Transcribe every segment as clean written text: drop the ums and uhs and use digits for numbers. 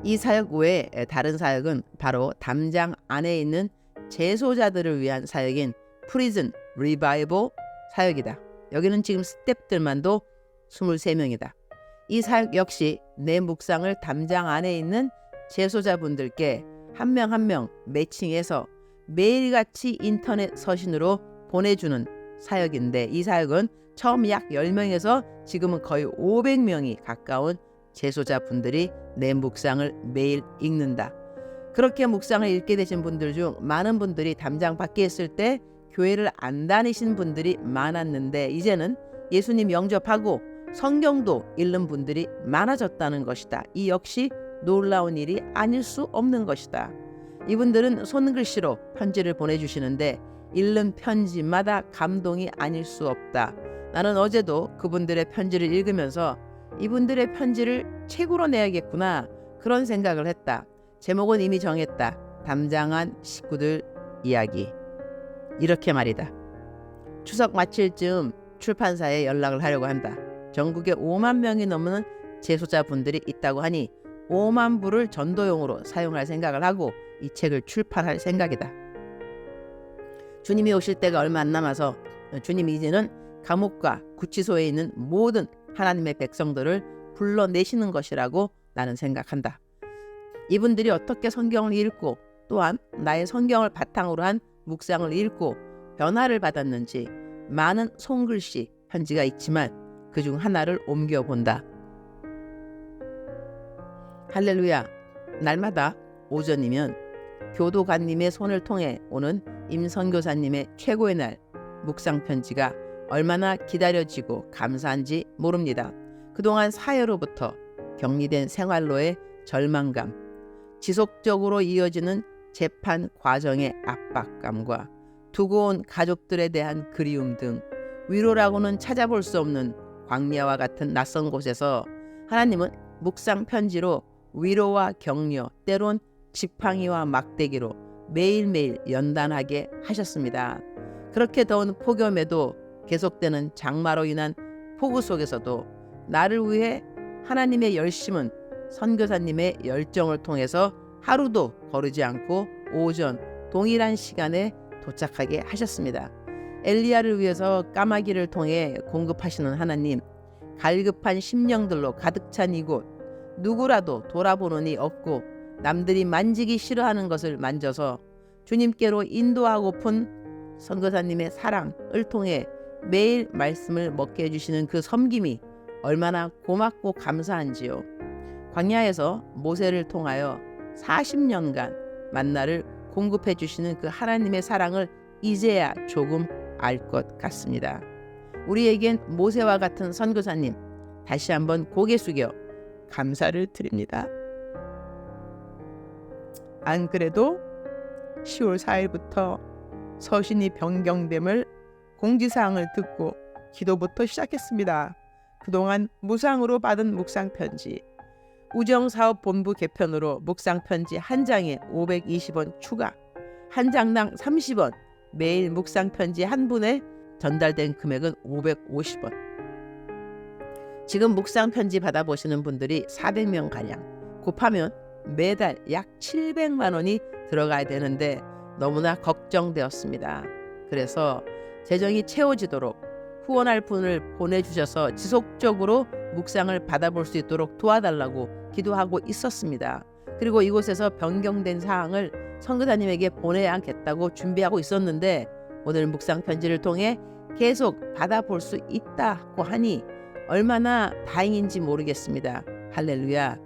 이 사역 외에 다른 사역은 바로 담장 안에 있는 재소자들을 위한 사역인 프리즌 리바이벌 사역이다. 여기는 지금 스텝들만도 23명이다. 이 사역 역시 내 묵상을 담장 안에 있는 재소자분들께 한 명 한 명 매칭해서 매일같이 인터넷 서신으로 보내주는 사역인데, 이 사역은 처음 약 10명에서 지금은 거의 500명이 가까운 재소자분들이 내 묵상을 매일 읽는다. 그렇게 묵상을 읽게 되신 분들 중 많은 분들이 담장 밖에 있을 때 교회를 안 다니신 분들이 많았는데, 이제는 예수님 영접하고 성경도 읽는 분들이 많아졌다는 것이다. 이 역시 놀라운 일이 아닐 수 없는 것이다. 이분들은 손글씨로 편지를 보내주시는데 읽는 편지마다 감동이 아닐 수 없다. 나는 어제도 그분들의 편지를 읽으면서 이분들의 편지를 책으로 내야겠구나, 그런 생각을 했다. 제목은 이미 정했다. 담장안 식구들 이야기. 이렇게 말이다. 추석 마칠 즈음 출판사에 연락을 하려고 한다. 전국에 5만 명이 넘는 재소자분들이 있다고 하니 5만 부를 전도용으로 사용할 생각을 하고 이 책을 출판할 생각이다. 주님이 오실 때가 얼마 안 남아서 주님이 이제는 감옥과 구치소에 있는 모든 하나님의 백성들을 불러내시는 것이라고 나는 생각한다. 이분들이 어떻게 성경을 읽고 또한 나의 성경을 바탕으로 한 묵상을 읽고 변화를 받았는지 많은 손글씨 편지가 있지만 그중 하나를 옮겨본다. 할렐루야. 날마다 오전이면 교도관님의 손을 통해 오는 임선교사님의 최고의 날 묵상 편지가 얼마나 기다려지고 감사한지 모릅니다. 그동안 사회로부터 격리된 생활로의 절망감, 지속적으로 이어지는 재판 과정의 압박감과 두고 온 가족들에 대한 그리움 등 위로라고는 찾아볼 수 없는 광야와 같은 낯선 곳에서 하나님은 묵상 편지로 위로와 격려, 때론 지팡이와 막대기로 매일매일 연단하게 하셨습니다. 그렇게 더운 폭염에도 계속되는 장마로 인한 폭우 속에서도 나를 위해 하나님의 열심은 선교사님의 열정을 통해서 하루도 거르지 않고 오전 동일한 시간에 도착하게 하셨습니다. 엘리야를 위해서 까마귀를 통해 공급하시는 하나님, 갈급한 심령들로 가득 찬 이곳, 누구라도 돌아보는 이 없고 남들이 만지기 싫어하는 것을 만져서 주님께로 인도하고픈 선교사님의 사랑을 통해 매일 말씀을 먹게 해주시는 그 섬김이 얼마나 고맙고 감사한지요. 광야에서 모세를 통하여 40년간 만나를 공급해 주시는 그 하나님의 사랑을 이제야 조금 알 것 같습니다. 우리에겐 모세와 같은 선교사님, 다시 한번 고개 숙여 감사를 드립니다. 안 그래도 10월 4일부터 서신이 변경됨을 공지사항을 듣고 기도부터 시작했습니다. 그동안 무상으로 받은 묵상편지, 우정사업본부 개편으로 묵상편지 한 장에 520원 추가, 한 장당 30원, 매일 묵상편지 한 분에 전달된 금액은 550원. 지금 묵상편지 받아보시는 분들이 400명가량, 곱하면 매달 약 700만 원이 들어가야 되는데 너무나 걱정되었습니다. 그래서 재정이 채워지도록 후원할 분을 보내주셔서 지속적으로 묵상을 받아볼 수 있도록 도와달라고 기도하고 있었습니다. 그리고 이곳에서 변경된 사항을 선교사님에게 보내야 하겠다고 준비하고 있었는데 오늘 묵상 편지를 통해 계속 받아볼 수 있다고 하니 얼마나 다행인지 모르겠습니다. 할렐루야.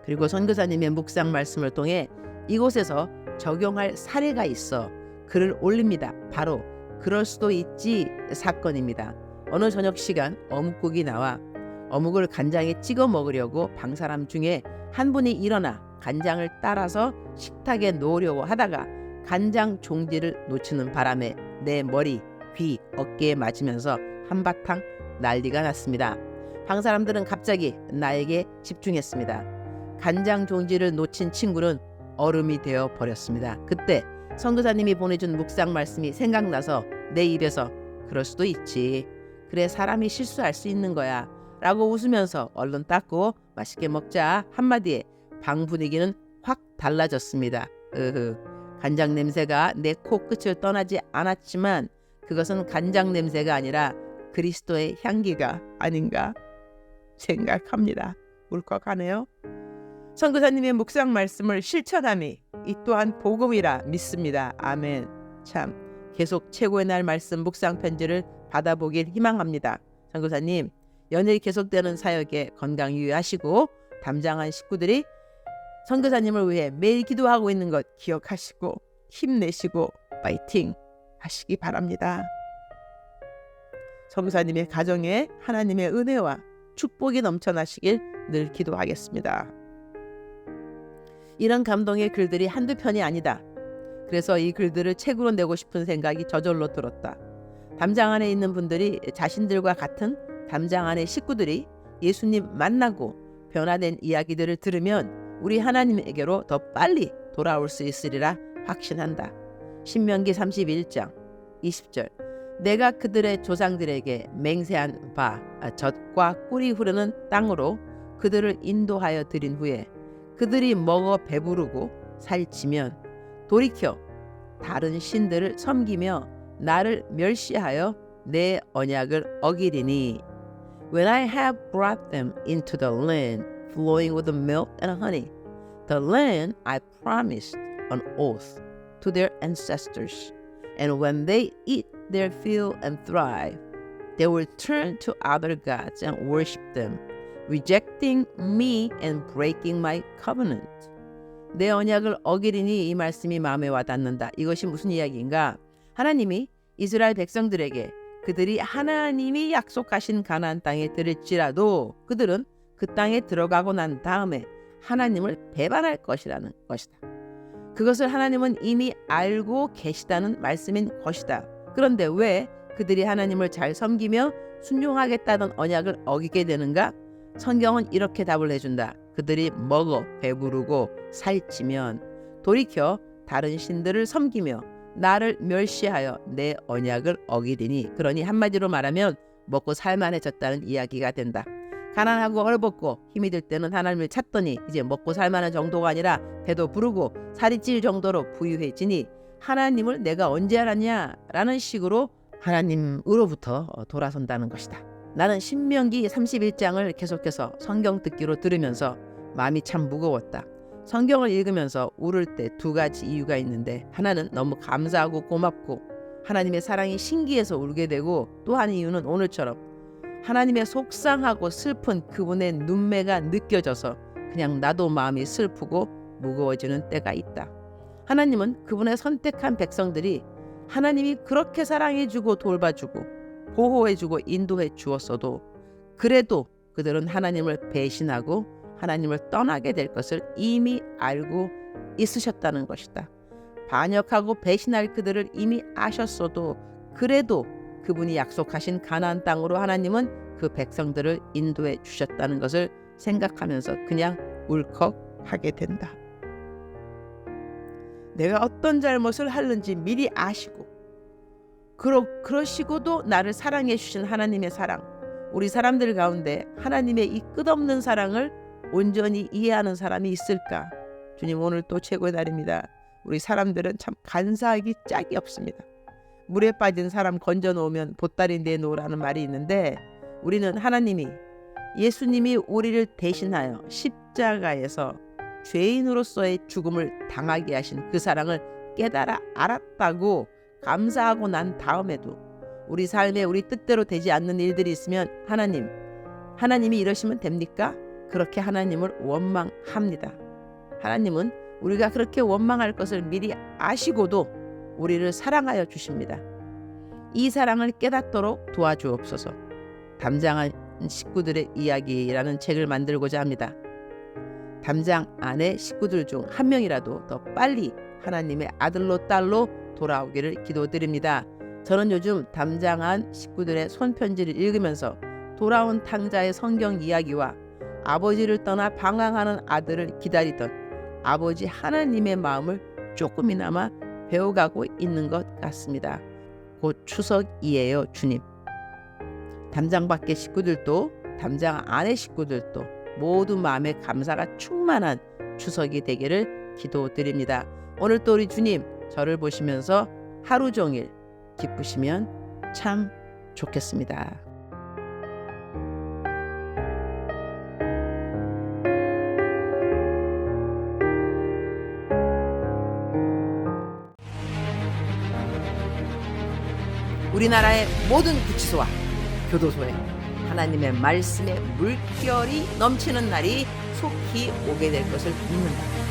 그리고 선교사님의 묵상 말씀을 통해 이곳에서 적용할 사례가 있어 글을 올립니다. 바로 그럴 수도 있지 사건입니다. 어느 저녁 시간 어묵국이 나와 어묵을 간장에 찍어 먹으려고 방사람 중에 한 분이 일어나 간장을 따라서 식탁에 놓으려고 하다가 간장 종지를 놓치는 바람에 내 머리, 귀, 어깨에 맞으면서 한바탕 난리가 났습니다. 방사람들은 갑자기 나에게 집중했습니다. 간장 종지를 놓친 친구는 얼음이 되어 버렸습니다. 그때 선교사님이 보내준 묵상 말씀이 생각나서 내 입에서 그럴 수도 있지, 그래 사람이 실수할 수 있는 거야 라고 웃으면서 얼른 닦고 맛있게 먹자 한마디에 방 분위기는 확 달라졌습니다. 간장 냄새가 내 코끝을 떠나지 않았지만 그것은 간장 냄새가 아니라 그리스도의 향기가 아닌가 생각합니다. 울컥하네요. 선교사님의 묵상 말씀을 실천함이 이 또한 복음이라 믿습니다. 아멘. 참 계속 최고의 날 말씀 묵상 편지를 받아보길 희망합니다. 선교사님 연일 계속되는 사역에 건강 유의하시고 담장한 식구들이 선교사님을 위해 매일 기도하고 있는 것 기억하시고 힘내시고 파이팅 하시기 바랍니다. 선교사님의 가정에 하나님의 은혜와 축복이 넘쳐나시길 늘 기도하겠습니다. 이런 감동의 글들이 한두 편이 아니다. 그래서 이 글들을 책으로 내고 싶은 생각이 저절로 들었다. 담장 안에 있는 분들이 자신들과 같은 담장 안의 식구들이 예수님 만나고 변화된 이야기들을 들으면 우리 하나님에게로 더 빨리 돌아올 수 있으리라 확신한다. 신명기 31장 20절 내가 그들의 조상들에게 맹세한 바 젖과 꿀이 흐르는 땅으로 그들을 인도하여 드린 후에 그들이 먹어 배부르고 살찌면 돌이켜 다른 신들을 섬기며 나를 멸시하여 내 언약을 어기리니 When I have brought them into the land flowing with milk and honey, the land I promised on oath to their ancestors, and when they eat their fill and thrive, they will turn to other gods and worship them, rejecting me and breaking my covenant. 내 언약을 어기리니 이 말씀이 마음에 와닿는다. 이것이 무슨 이야기인가? 하나님이 이스라엘 백성들에게 그들이 하나님이 약속하신 가나안 땅에 들을지라도 그들은 그 땅에 들어가고 난 다음에 하나님을 배반할 것이라는 것이다. 그것을 하나님은 이미 알고 계시다는 말씀인 것이다. 그런데 왜 그들이 하나님을 잘 섬기며 순종하겠다는 언약을 어기게 되는가? 성경은 이렇게 답을 해준다. 그들이 먹어 배부르고 살찌면 돌이켜 다른 신들을 섬기며 나를 멸시하여 내 언약을 어기리니 그러니 한마디로 말하면 먹고 살만해졌다는 이야기가 된다. 가난하고 헐벗고 힘이 들 때는 하나님을 찾더니 이제 먹고 살만한 정도가 아니라 배도 부르고 살이 찔 정도로 부유해지니 하나님을 내가 언제 알았냐 라는 식으로 하나님으로부터 돌아선다는 것이다. 나는 신명기 31장을 계속해서 성경 듣기로 들으면서 마음이 참 무거웠다. 성경을 읽으면서 울을 때 두 가지 이유가 있는데 하나는 너무 감사하고 고맙고 하나님의 사랑이 신기해서 울게 되고 또 한 이유는 오늘처럼 하나님의 속상하고 슬픈 그분의 눈매가 느껴져서 그냥 나도 마음이 슬프고 무거워지는 때가 있다. 하나님은 그분의 선택한 백성들이 하나님이 그렇게 사랑해주고 돌봐주고 보호해주고 인도해 주었어도 그래도 그들은 하나님을 배신하고 하나님을 떠나게 될 것을 이미 알고 있으셨다는 것이다. 반역하고 배신할 그들을 이미 아셨어도 그래도 그분이 약속하신 가나안 땅으로 하나님은 그 백성들을 인도해 주셨다는 것을 생각하면서 그냥 울컥하게 된다. 내가 어떤 잘못을 하는지 미리 아시고 그러시고도 나를 사랑해 주신 하나님의 사랑, 우리 사람들 가운데 하나님의 이 끝없는 사랑을 온전히 이해하는 사람이 있을까? 주님 오늘 또 최고의 날입니다. 우리 사람들은 참 간사하기 짝이 없습니다. 물에 빠진 사람 건져 놓으면 보따리 내놓으라는 말이 있는데 우리는 하나님이 예수님이 우리를 대신하여 십자가에서 죄인으로서의 죽음을 당하게 하신 그 사랑을 깨달아 알았다고 감사하고 난 다음에도 우리 삶에 우리 뜻대로 되지 않는 일들이 있으면 하나님이 이러시면 됩니까? 그렇게 하나님을 원망합니다. 하나님은 우리가 그렇게 원망할 것을 미리 아시고도 우리를 사랑하여 주십니다. 이 사랑을 깨닫도록 도와주옵소서. 담장한 식구들의 이야기라는 책을 만들고자 합니다. 담장 안의 식구들 중 한 명이라도 더 빨리 하나님의 아들로 딸로 돌아오기를 기도드립니다. 저는 요즘 담장한 식구들의 손편지를 읽으면서 돌아온 탕자의 성경 이야기와 아버지를 떠나 방황하는 아들을 기다리던 아버지 하나님의 마음을 조금이나마 배워가고 있는 것 같습니다. 곧 추석이에요, 주님. 담장 밖의 식구들도 담장 안의 식구들도 모두 마음에 감사가 충만한 추석이 되기를 기도드립니다. 오늘 또 우리 주님 저를 보시면서 하루 종일 기쁘시면 참 좋겠습니다. 우리나라의 모든 구치소와 교도소에 하나님의 말씀의 물결이 넘치는 날이 속히 오게 될 것을 믿는다.